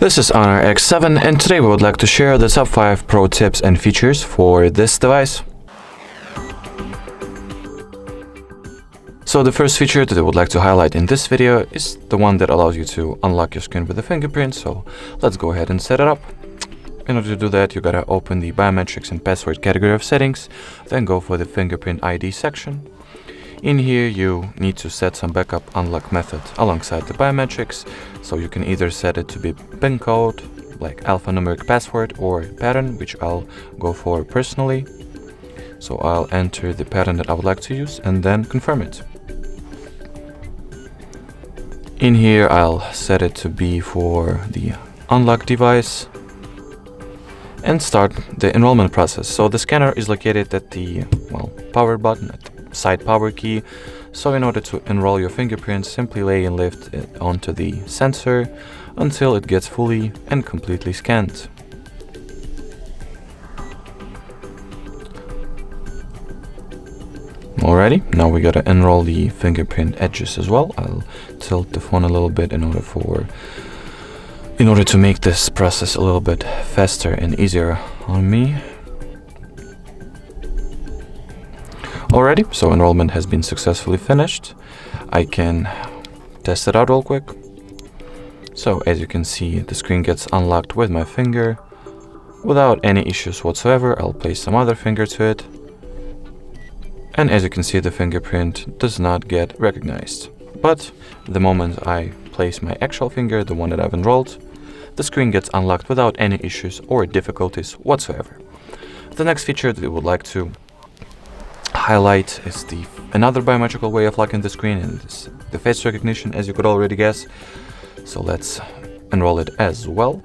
This is Honor X7 and today we would like to share the top 5 pro tips and features for this device. So the first feature that I would like to highlight in this video is the one that allows you to unlock your screen with a fingerprint, so let's go ahead and set it up. In order to do that, you gotta open the biometrics and password category of settings, then go for the fingerprint ID section. In here you need to set some backup unlock method alongside the biometrics, so you can either set it to be PIN code, like alphanumeric password, or pattern, which I'll go for personally. So I'll enter the pattern that I would like to use and then confirm it. In here I'll set it to be for the unlock device and start the enrollment process. So the scanner is located at the power button, at the side power key. So in order to enroll your fingerprint, simply lay and lift it onto the sensor until it gets fully and completely scanned. Alrighty, now we gotta enroll the fingerprint edges as well. I'll tilt the phone a little bit in order to make this process a little bit faster and easier on me. Alrighty, so enrollment has been successfully finished. I can test it out real quick. So as you can see, the screen gets unlocked with my finger without any issues whatsoever. I'll place some other finger to it. And as you can see, the fingerprint does not get recognized. But the moment I place my actual finger, the one that I've enrolled, the screen gets unlocked without any issues or difficulties whatsoever. The next feature that we would like to highlight is another biometrical way of locking the screen, and it's the face recognition, as you could already guess. So let's enroll it as well.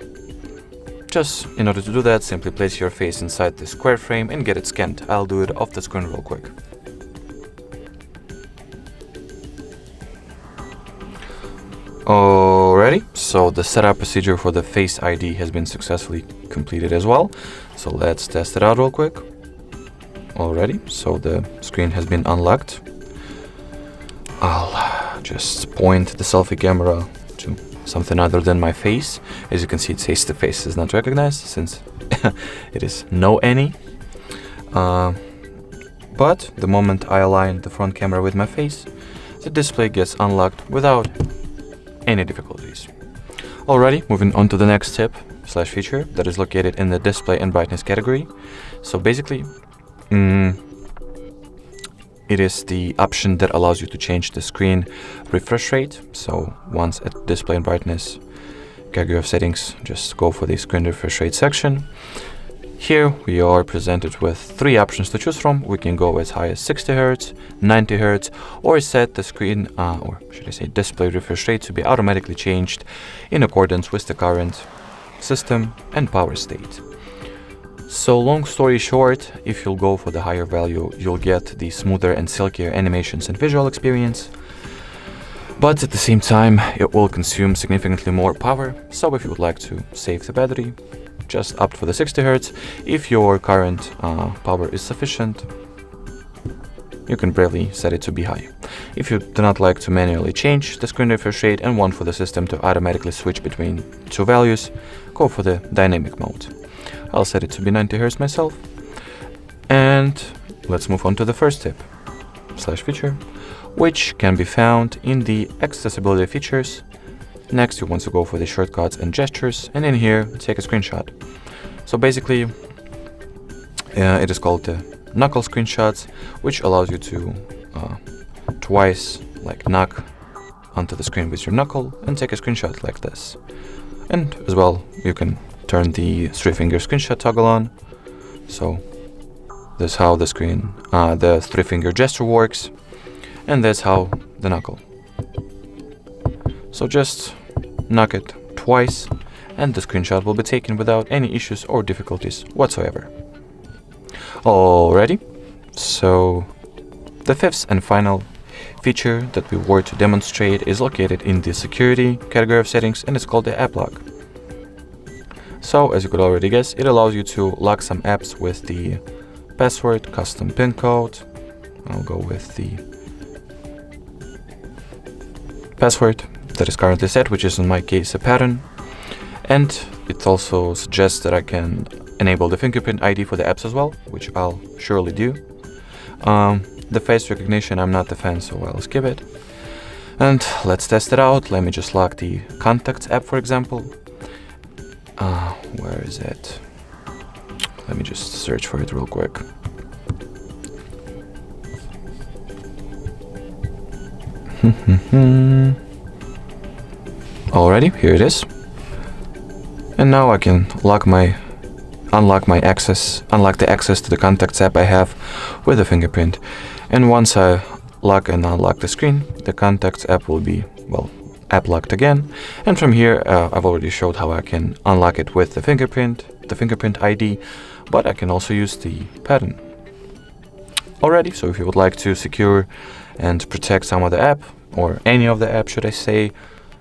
Just in order to do that, simply place your face inside the square frame and get it scanned. I'll do it off the screen real quick. Alrighty, so the setup procedure for the Face ID has been successfully completed as well. So let's test it out real quick. Alrighty, so the screen has been unlocked. I'll just point the selfie camera to something other than my face. As you can see, it says the face is not recognized since it is no any. But the moment I align the front camera with my face, the display gets unlocked without any difficulties. Alrighty, moving on to the next tip / feature that is located in the display and brightness category. So basically, it is the option that allows you to change the screen refresh rate. So once at display and brightness category of settings, just go for the screen refresh rate section. Here we are presented with 3 options to choose from. We can go as high as 60 Hz, 90 Hz, or set the screen, or should I say display refresh rate, to be automatically changed in accordance with the current system and power state. So long story short, if you'll go for the higher value, you'll get the smoother and silkier animations and visual experience. But at the same time, it will consume significantly more power. So if you would like to save the battery, just opt for the 60 Hz. If your current power is sufficient, you can bravely set it to be high. If you do not like to manually change the screen refresh rate and want for the system to automatically switch between 2 values, go for the dynamic mode. I'll set it to be 90 Hz myself. And let's move on to the first tip / feature, which can be found in the accessibility features. Next, you want to go for the shortcuts and gestures, and in here, take a screenshot. So basically, it is called the knuckle screenshots, which allows you to twice knock onto the screen with your knuckle and take a screenshot like this. And as well, you can turn the 3-finger screenshot toggle on. So that's how the 3-finger gesture works, and that's how the knuckle. So just knock it twice and the screenshot will be taken without any issues or difficulties whatsoever. Alrighty, so the 5th and final feature that we were to demonstrate is located in the security category of settings, and it's called the app lock. So as you could already guess, it allows you to lock some apps with the password, custom PIN code. I'll go with the password that is currently set, which is in my case a pattern. And it also suggests that I can enable the fingerprint ID for the apps as well, which I'll surely do. The face recognition, I'm not a fan, so I'll skip it. And let's test it out. Let me just lock the Contacts app, for example. Where is it? Let me just search for it real quick. Alrighty, here it is. And now I can unlock the access to the Contacts app I have with the fingerprint. And once I lock and unlock the screen, the Contacts app will be, well, app locked again. And from here, I've already showed how I can unlock it with the fingerprint ID, but I can also use the pattern. Alrighty, so if you would like to secure and protect some of the app, or any of the app, should I say,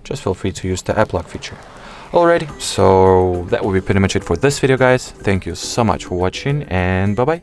just feel free to use the app lock feature. Alrighty, so that will be pretty much it for this video, guys. Thank you so much for watching, and bye-bye.